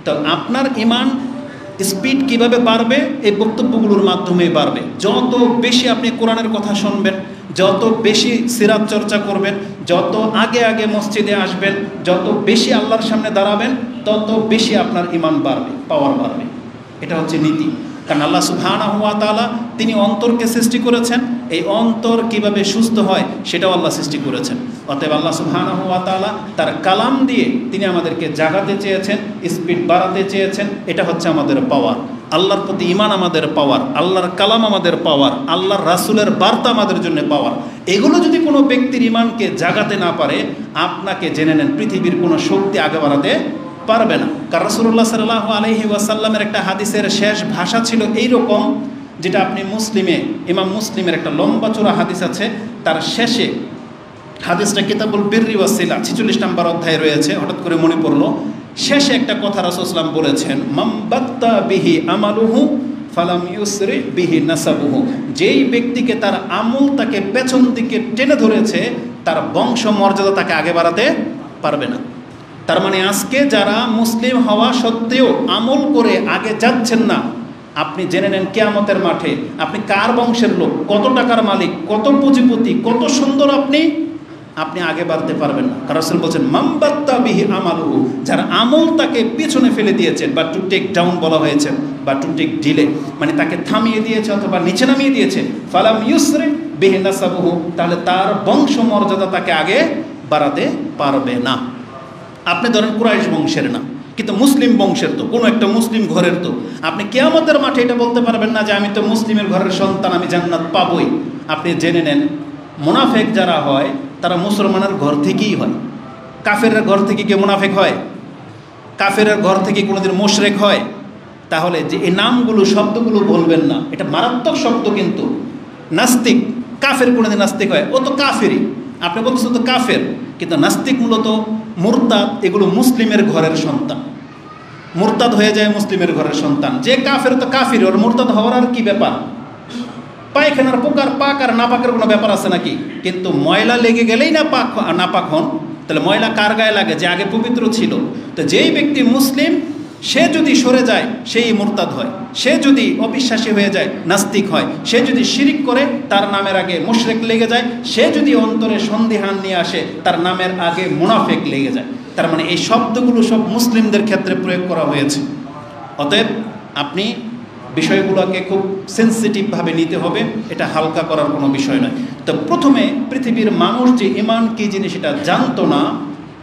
তো আপনার ইমান স্পিড কিভাবে বাড়বে? এই বক্তব্যগুলোর মাধ্যমেই বাড়বে। যত বেশি আপনি কোরআনের কথা শুনবেন, যত বেশি সিরাত চর্চা করবেন, যত আগে আগে মসজিদে আসবেন, যত বেশি আল্লাহর সামনে দাঁড়াবেন, তত বেশি আপনার ইমান বাড়বে, পাওয়ার বাড়বে। এটা হচ্ছে নীতি। কারণ আল্লাহ সুবহানাহু ওয়া তাআলা তিনি অন্তরকে সৃষ্টি করেছেন, এই অন্তর কিভাবে সুস্থ হয় সেটাও আল্লাহ সৃষ্টি করেছেন। অতএব আল্লাহ সুবহানাহু ওয়া তাআলা তার কালাম দিয়ে তিনি আমাদেরকে জাগাতে চেয়েছেন, স্পিড বাড়াতে চেয়েছেন। এটা হচ্ছে আমাদের পাওয়ার। আল্লাহর প্রতি ঈমান আমাদের পাওয়ার, আল্লাহর কালাম আমাদের পাওয়ার, আল্লাহর রাসূলের বার্তা আমাদের জন্য পাওয়ার। এগুলো যদি কোনো ব্যক্তির ঈমানকে জাগাতে না পারে, আপনাকে জেনে নেন পৃথিবীর কোনো শক্তি আগে বাড়াতে পারবে না। কারণ রাসূলুল্লাহ সাল্লাল্লাহু আলাইহি ওয়াসাল্লামের একটা হাদিসের শেষ ভাষা ছিল এইরকম, যেটা আপনি মুসলিমে, ইমাম মুসলিমের একটা লম্বা চূড়া হাদিস আছে, তার শেষে হাদিসটা কিতাবুল বিররি ওয়াসিলা 46 নম্বর অধ্যায়ে রয়েছে। হঠাৎ করে মনে পড়লো, শেষে একটা কথা রাসূল সাল্লাল্লাহু আলাইহি ওয়াসাল্লাম বলেছেন, মান বাত্তা বিহি আমালুহু ফালাম ইউসরি বিহি নাসাবুহু। যেই ব্যক্তিকে তার আমল তাকে পেছন দিকে টেনে ধরেছে, তার বংশ মর্যাদা তাকে আগে বাড়াতে পারবে না। তার মানে আজকে যারা মুসলিম হওয়া সত্ত্বেও আমল করে আগে যাচ্ছেন না, আপনি জেনে নেন কিয়ামতের মাঠে আপনি কার বংশের লোক, কত টাকার মালিক, কত পুঁজিপতি, কত সুন্দর, আপনি আগে বাড়তে পারবেন না। কারণ রাসূল বলছেন মান বাত্তা বিহি আমালুহু, যার আমল তাকে পিছনে ফেলে দিয়েছেন, বা টু টেক ডাউন বলা হয়েছে, বা টু টেক ডিলে, মানে তাকে থামিয়ে দিয়েছে অথবা নিচে নামিয়ে দিয়েছে। ফালাম ইউসরি বিহি নাসাবুহু, তাহলে তার বংশ মর্যাদা তাকে আগে বাড়াতে পারবে না। আপনি ধরেন কুরাইশ বংশের না, কিন্তু মুসলিম বংশের, তো কোনো একটা মুসলিম ঘরের, তো আপনি কিয়ামতের মাঠে এটা বলতে পারবেন না যে আমি তো মুসলিমের ঘরের সন্তান, আমি জান্নাত পাবই। আপনি জেনে নেন মুনাফেক যারা হয় তারা মুসলমানের ঘর থেকেই হয়। কাফেরের ঘর থেকে কি মুনাফেক হয়? কাফেরের ঘর থেকে কোনোদিন মুশরিক হয়? তাহলে যে এই নামগুলো, শব্দগুলো বলবেন না, এটা মারাত্মক শব্দ। কিন্তু নাস্তিক, কাফের কোনোদিন নাস্তিক হয়? ও তো কাফেরই, আপনি বলতেছেন তো কাফের, কিন্তু নাস্তিক মূলত মুরতাদ, এগুলো মুসলিমের ঘরের সন্তান। মুরতাদ হয়ে যায় মুসলিমের ঘরের সন্তান। যে কাফের তো কাফির, ওর মুরতাদ হওয়ার আর কি ব্যাপার? পায়খানার পোকার পাক আর নাপাকের কোনো ব্যাপার আছে নাকি? কিন্তু ময়লা লেগে গেলেই নাপাক হন, তাহলে ময়লা কার গায়ে লাগে? যে আগে পবিত্র ছিল। তো যেই ব্যক্তি মুসলিম, সে যদি সরে যায় সেই মুরতাদ হয়, সে যদি অবিশ্বাসী হয়ে যায় নাস্তিক হয়, সে যদি শিরিক করে তার নামের আগে মুশরিক লেগে যায়, সে যদি অন্তরে সন্দেহান নিয়ে আসে তার নামের আগে মুনাফিক লেগে যায়। তার মানে এই শব্দগুলো সব মুসলিমদের ক্ষেত্রে প্রয়োগ করা হয়েছে। অতএব আপনি বিষয়গুলোকে খুব সেন্সিটিভভাবে নিতে হবে, এটা হালকা করার কোনো বিষয় নয়। তো প্রথমে পৃথিবীর মানুষ যে ঈমান কী জিনিস এটা জানতো না,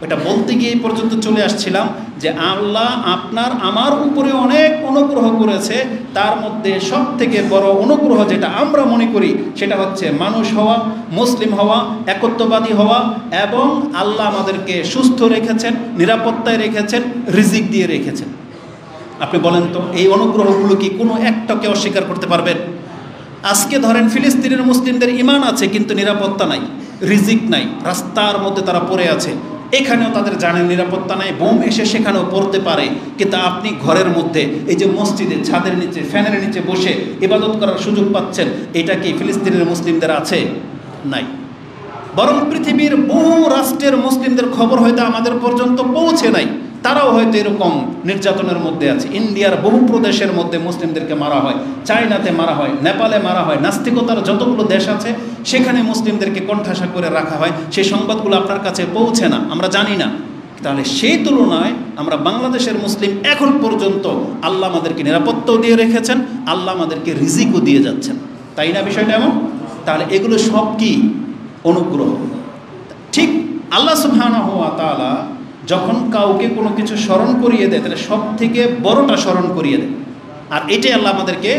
এটা বলতে গিয়ে পর্যন্ত চলে আসছিলাম যে আল্লাহ আপনার আমার উপরে অনেক অনুগ্রহ করেছে, তার মধ্যে সব থেকে বড় অনুগ্রহ যেটা আমরা মনে করি সেটা হচ্ছে মানুষ হওয়া, মুসলিম হওয়া, একত্ববাদী হওয়া, এবং আল্লাহ আমাদেরকে সুস্থ রেখেছেন, নিরাপত্তায় রেখেছেন, রিজিক দিয়ে রেখেছেন। আপনি বলেন তো এই অনুগ্রহগুলো কি কোনো একটাকে অস্বীকার করতে পারবেন? আজকে ধরেন ফিলিস্তিনের মুসলিমদের ঈমান আছে কিন্তু নিরাপত্তা নাই, রিজিক নাই, রাস্তার মধ্যে তারা পড়ে আছে, এখানেও তাদের জানের নিরাপত্তা নাই, বোম এসে সেখানেও পড়তে পারে। কিন্তু আপনি ঘরের মধ্যে এই যে মসজিদে ছাদের নিচে ফ্যানের নিচে বসে ইবাদত করার সুযোগ পাচ্ছেন, এটা কি ফিলিস্তিনের মুসলিমদের আছে? নাই। বরং পৃথিবীর বহু রাষ্ট্রের মুসলিমদের খবর হয়তো আমাদের পর্যন্ত পৌঁছে নাই, তারাও হয়তো এরকম নির্যাতনের মধ্যে আছে। ইন্ডিয়ার বহু প্রদেশের মধ্যে মুসলিমদেরকে মারা হয়, চায়নাতে মারা হয়, নেপালে মারা হয়, নাস্তিকতার যতগুলো দেশ আছে সেখানে মুসলিমদেরকে কণ্ঠাসা করে রাখা হয়। সেই সংবাদগুলো আপনার কাছে পৌঁছে না, আমরা জানি না। তাহলে সেই তুলনায় আমরা বাংলাদেশের মুসলিম এখন পর্যন্ত আল্লাহ আমাদেরকে নিরাপত্তাও দিয়ে রেখেছেন, আল্লাহ আমাদেরকে রিজিকও দিয়ে যাচ্ছেন, তাই না? বিষয়টা এমন। তাহলে এগুলো সব কি অনুগ্রহ। ঠিক আল্লাহ সুবহানাহু ওয়া তাআলা যখন কাউকে কোনো কিছু স্মরণ করিয়ে দেয়, তাহলে সব থেকে বড়টা স্মরণ করিয়ে দেয়। আর এটাই আল্লাহ আমাদেরকে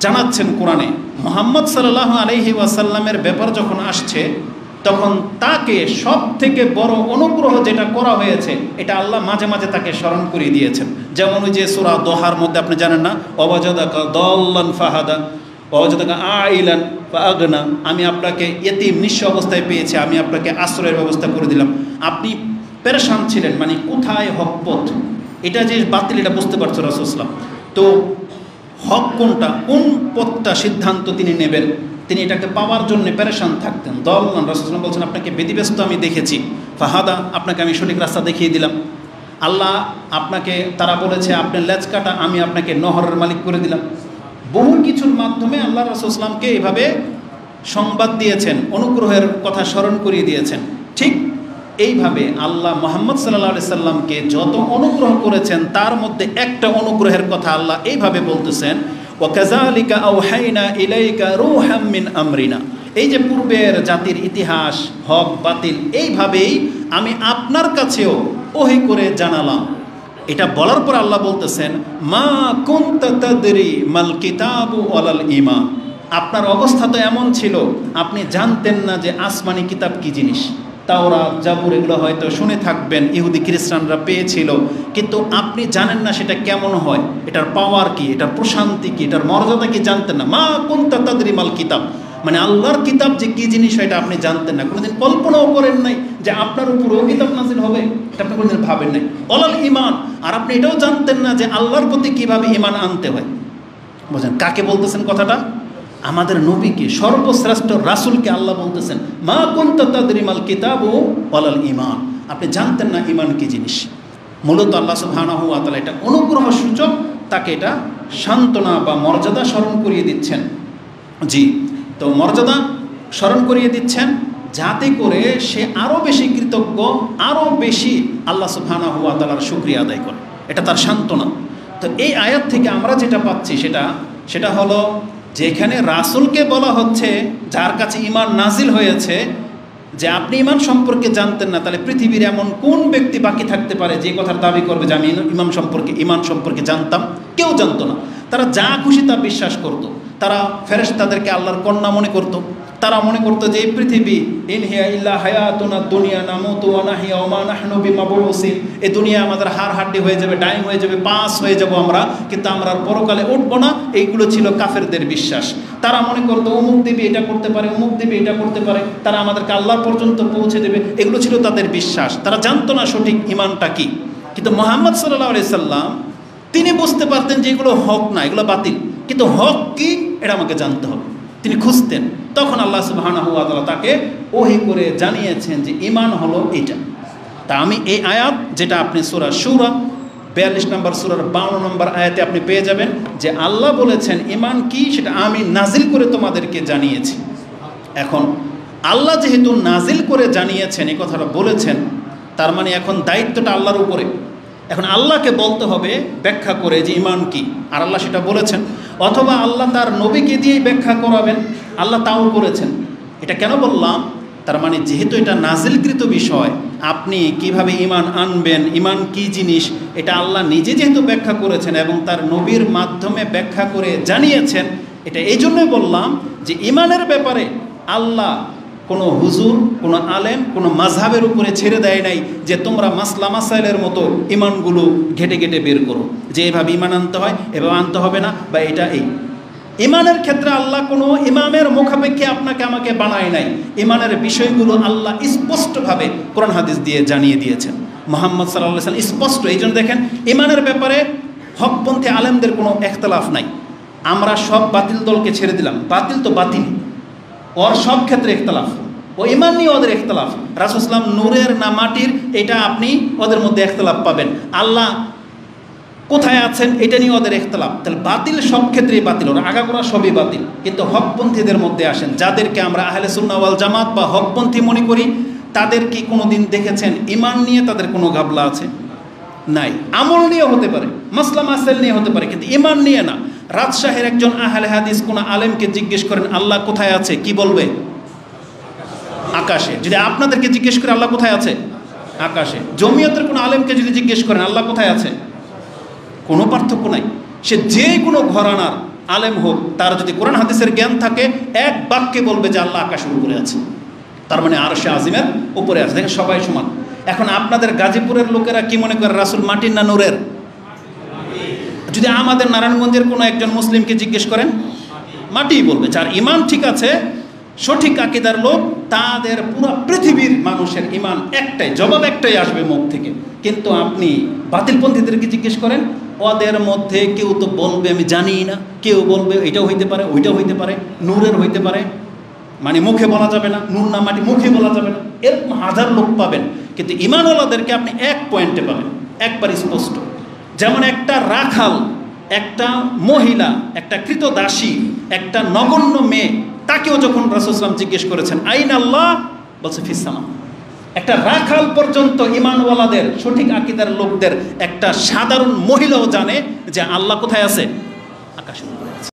জানাচ্ছেন কোরআনে। মুহাম্মদ সাল্লাল্লাহু আলাইহি ওয়াসাল্লামের ব্যাপার যখন আসছে, তখন তাকে সব থেকে বড় অনুগ্রহ যেটা করা হয়েছে এটা আল্লাহ মাঝে মাঝে তাকে স্মরণ করিয়ে দিয়েছেন। যেমন ওই যে সূরা দোহার মধ্যে আপনি জানেন না, ওয়াজাদাকা দাল্লান ফাহাদা ওয়াজাদাকা আইলান ফাআগনা, আমি আপনাকে ইতিম নিঃস্ব অবস্থায় পেয়েছি, আমি আপনাকে আশ্রয়ের ব্যবস্থা করে দিলাম। আপনি পেরেশান ছিলেন, মানে কোথায় হক পথ, এটা যে বাতিল এটা বুঝতে পারছো রাসূল সাল্লাল্লাহু আলাইহি ওয়াসাল্লাম। তো হক কোনটা, কোন পথটা সিদ্ধান্ত তিনি নেবেন, তিনি এটাকে পাওয়ার জন্য পেরেশান থাকতেন। দল্লান রাসূল সাল্লাল্লাহু আলাইহি ওয়াসাল্লাম বলছেন আপনাকে ব্যতিব্যস্ত আমি দেখেছি, ফাহাদা আপনাকে আমি সঠিক রাস্তা দেখিয়ে দিলাম। আল্লাহ আপনাকে, তারা বলেছে আপনার লেজ কাটা, আমি আপনাকে নহরের মালিক করে দিলাম। বহু কিছুর মাধ্যমে আল্লাহ রাসূল সাল্লামকে এভাবে সংবাদ দিয়েছেন, অনুগ্রহের কথা স্মরণ করিয়ে দিয়েছেন। ঠিক এইভাবে আল্লাহ মুহাম্মদ সাল্লাল্লাহু আলাইহি সাল্লামকে যত অনুগ্রহ করেছেন তার মধ্যে একটা অনুগ্রহের কথা আল্লাহ এইভাবে বলতেছেন, ওয়াকাযালিকা আওহাইনা ইলাইকা রূহাম মিন আমরিনা। এই যে পূর্বের জাতির ইতিহাস, হক বাতিল, এইভাবেই আমি আপনার কাছেও ওহী করে জানালাম। এটা বলার পর আল্লাহ বলতেছেন, মা কুনতা তাদরি মাল কিতাবু ওয়ালাল ঈমান। আপনার অবস্থা তো এমন ছিল, আপনি জানতেন না যে আসমানি কিতাব কি জিনিস। তাওরাত, জাবুর এগুলো হয়তো শুনে থাকবেন, ইহুদি খ্রিস্টানরা পেয়েছিল, কিন্তু আপনি জানেন না সেটা কেমন হয়, এটার পাওয়ার কি, এটার প্রশান্তি কি, এটার মর্যাদা কি জানতেন না। মা কুনতা তাদরি মাল কিতাব, মানে আল্লাহর কিতাব যে কি জিনিস এটা আপনি জানতেন না, কোনোদিন কল্পনাও করেন নাই যে আপনার উপরেও কিতাব নাজিল হবে, এটা আপনি কোনোদিন ভাবেন নাই। ওয়ালাল ঈমান, আর আপনি এটাও জানতেন না যে আল্লাহর প্রতি কিভাবে ঈমান আনতে হয়। বুঝলেন কাকে বলতেছেন কথাটা? আমাদের নবীকে, সর্বশ্রেষ্ঠ রাসূলকে আল্লাহ বলতেছেন, মা কুনতা তাদরি মাল কিতাবু ওয়ালাল ঈমান। আপনি জানতেন না ঈমান কি জিনিস। মূলত আল্লাহ সুবহানাহু ওয়া তাআলা এটা অনুগ্রহ সূচক, তাকে এটা সান্ত্বনা বা মর্যাদা স্মরণ করিয়ে দিচ্ছেন। জি, তো মর্যাদা স্মরণ করিয়ে দিচ্ছেন যাতে করে সে আরও বেশি কৃতজ্ঞ, আরও বেশি আল্লাহ সুবহানাহু ওয়া তাআলার শুকরিয়া আদায় করে। এটা তার সান্ত্বনা। তো এই আয়াত থেকে আমরা যেটা পাচ্ছি সেটা হলো যেখানে রাসূলকে বলা হচ্ছে, যার কাছে ঈমান নাজিল হয়েছে, যে আপনি ঈমান সম্পর্কে জানতেন না, তাহলে পৃথিবীর এমন কোন ব্যক্তি বাকি থাকতে পারে যে কথার দাবি করবে যে আমি ঈমান সম্পর্কে জানতাম? কেউ জানতো না। তারা যা খুশি তা বিশ্বাস করত। তারা ফেরেশতাদেরকে আল্লাহর কন্যা মনে করত। তারা মনে করতো যে এই পৃথিবী, ইন হিয়া ইল্লা হায়াতুনা দুনিয়া নামুতু ওয়া নাহইয়া ওয়া মা নাহনু বিমাবউসিন, এই দুনিয়া আমাদের হাড় হাড্ডি হয়ে যাবে, ডাইং হয়ে যাবে, পাস হয়ে যাব আমরা, কিন্তু আমরা আর পরকালে উঠবো না। এইগুলো ছিল কাফেরদের বিশ্বাস। তারা মনে করতো অমুক দেবী এটা করতে পারে, অমুক দেবী এটা করতে পারে, তারা আমাদেরকে আল্লাহ পর্যন্ত পৌঁছে দেবে, এগুলো ছিল তাদের বিশ্বাস। তারা জানতো না সঠিক ঈমানটা কি। কিন্তু মুহাম্মদ সাল্লাল্লাহু আলাইহি সাল্লাম তিনি বুঝতে পারতেন যে এগুলো হক না, এগুলো বাতিল, কিন্তু হক কি এটা আমাকে জানতে হবে। তিনি খুঁজতেন। তখন আল্লাহ সুবহানাহু ওয়া তাআলা তাকে ওহী করে জানিয়েছেন যে ঈমান হলো এটা। তা আমি এই আয়াত, যেটা আপনি সূরা শুরা 42 নম্বর সূরার 52 নম্বর আয়াতে আপনি পেয়ে যাবেন, যে আল্লাহ বলেছেন ঈমান কি সেটা আমি নাজিল করে তোমাদেরকে জানিয়েছি। এখন আল্লাহ যেহেতু নাজিল করে জানিয়েছেন, এই কথাটা বলেছেন, তার মানে এখন দায়িত্বটা আল্লাহর উপরে। এখন আল্লাহকে বলতে হবে ব্যাখ্যা করে যে ঈমান কি, আর আল্লাহ সেটা বলেছেন। অথবা আল্লাহ তার নবীকে দিয়েই ব্যাখ্যা করাবেন, আল্লাহ তাও করেছেন। এটা কেন বললাম? তার মানে যেহেতু এটা নাজিলকৃত বিষয়, আপনি কিভাবে ঈমান আনবেন, ঈমান কি জিনিস, এটা আল্লাহ নিজে যেহেতু ব্যাখ্যা করেছেন এবং তার নবীর মাধ্যমে ব্যাখ্যা করে জানিয়েছেন, এটা এই জন্যই বললাম যে ঈমানের ব্যাপারে আল্লাহ কোনো হুজুর, কোনো আলেম, কোনো মাযহাবের উপরে ছেড়ে দেয় নাই যে তোমরা মাসলা মাসাইলের মতো ঈমানগুলো ঘেটে ঘেটে বের করো, যে এভাবে ঈমান আনতে হয়, এভাবে আনতে হবে না, বা এটা এই। ঈমানের ক্ষেত্রে আল্লাহ কোনো ইমামের মুখাপেক্ষে আপনাকে আমাকে বানায় নাই। ঈমানের বিষয়গুলো আল্লাহ স্পষ্টভাবে কোরআন হাদিস দিয়ে জানিয়ে দিয়েছেন। মুহাম্মদ সাল্লাল্লাহু আলাইহি ওয়াসাল্লাম স্পষ্ট। এই জন্য দেখেন ঈমানের ব্যাপারে হকপন্থী আলেমদের কোনো ইখতিলাফ নাই। আমরা সব বাতিল দলকে ছেড়ে দিলাম, বাতিল তো বাতিল, ওর সব ক্ষেত্রে ইখতিলাফ। ও ঈমান নিয়ে ওদের ইখতিলাফ, রাসূল সাল্লাল্লাহু আলাইহি ওয়াসাল্লাম নূরের না মাটির, এটা আপনি ওদের মধ্যে ইখতিলাফ পাবেন। আল্লাহ কোথায় আছেন এটা নিয়ে ওদের ইখতিলাফ। তাহলে বাতিল সব ক্ষেত্রেই বাতিল, ওরা আগাগোড়া সবই বাতিল। কিন্তু হকপন্থীদের মধ্যে আসেন, যাদেরকে আমরা আহলে সুন্নাহ ওয়াল জামাত বা হকপন্থী মনে করি, তাদের কি কোনোদিন দেখেছেন ঈমান নিয়ে তাদের কোনো গাবলা আছে? নাই। আমল নিয়ে হতে পারে, মাসলা মাসাইল নিয়ে হতে পারে, কিন্তু ঈমান নিয়ে না। রাজশাহীর একজন আহলে হাদিস কোনো আলেমকে জিজ্ঞেস করেন আল্লাহ কোথায় আছে, কি বলবে? আকাশে। যদি আপনাদেরকে জিজ্ঞেস করে আল্লাহ কোথায় আছে? আকাশে। জমিয়তের কোনো আলেমকে যদি জিজ্ঞেস করেন আল্লাহ কোথায় আছে, কোনো পার্থক্য নাই। সে যে কোনো ঘরানার আলেম হোক, তার যদি কোরআন হাদিসের জ্ঞান থাকে, এক বাক্যে বলবে যে আল্লাহ আকাশের উপরে আছে, তার মানে আরশে আজিমের উপরে আছে। দেখেন সবাই সমান। এখন আপনাদের গাজীপুরের লোকেরা কি মনে করে, রাসূল মাটির না নূরের? যদি আমাদের নারায়ণগঞ্জের কোনো একজন মুসলিমকে জিজ্ঞেস করেন, মাটিই বলবে। যার ঈমান ঠিক আছে, সঠিক আকীদার লোক, তাদের পুরো পৃথিবীর মানুষের ঈমান একটাই, জবাব একটাই আসবে মুখ থেকে। কিন্তু আপনি বাতিলপন্থীদেরকে জিজ্ঞেস করেন, ওদের মধ্যে কেউ তো বলবে আমি জানি না, কেউ বলবে এটাও হইতে পারে, ওইটাও হইতে পারে, নূরের হইতে পারে, মানে মুখে বলা যাবে না, নূর না মাটি মুখে বলা যাবে না, এরকম হাজার লোক পাবেন। কিন্তু ঈমানওয়ালাদেরকে আপনি এক পয়েন্টে পাবেন। একবার স্পষ্ট। যেমন একটা রাখাল, একটা মহিলা, একটা কৃতদাসী, একটা নগণ্য মেয়ে, তাকেও যখন রাসূল সাল্লাল্লাহু আলাইহি ওয়াসাল্লাম জিজ্ঞেস করেছেন আইন আল্লাহ, বলছে ফিস সামা। একটা রাখাল পর্যন্ত, ইমানওয়ালাদের, সঠিক আকীদার লোকদের, একটা সাধারণ মহিলাও জানে যে আল্লাহ কোথায় আছে, আকাশের উপরে।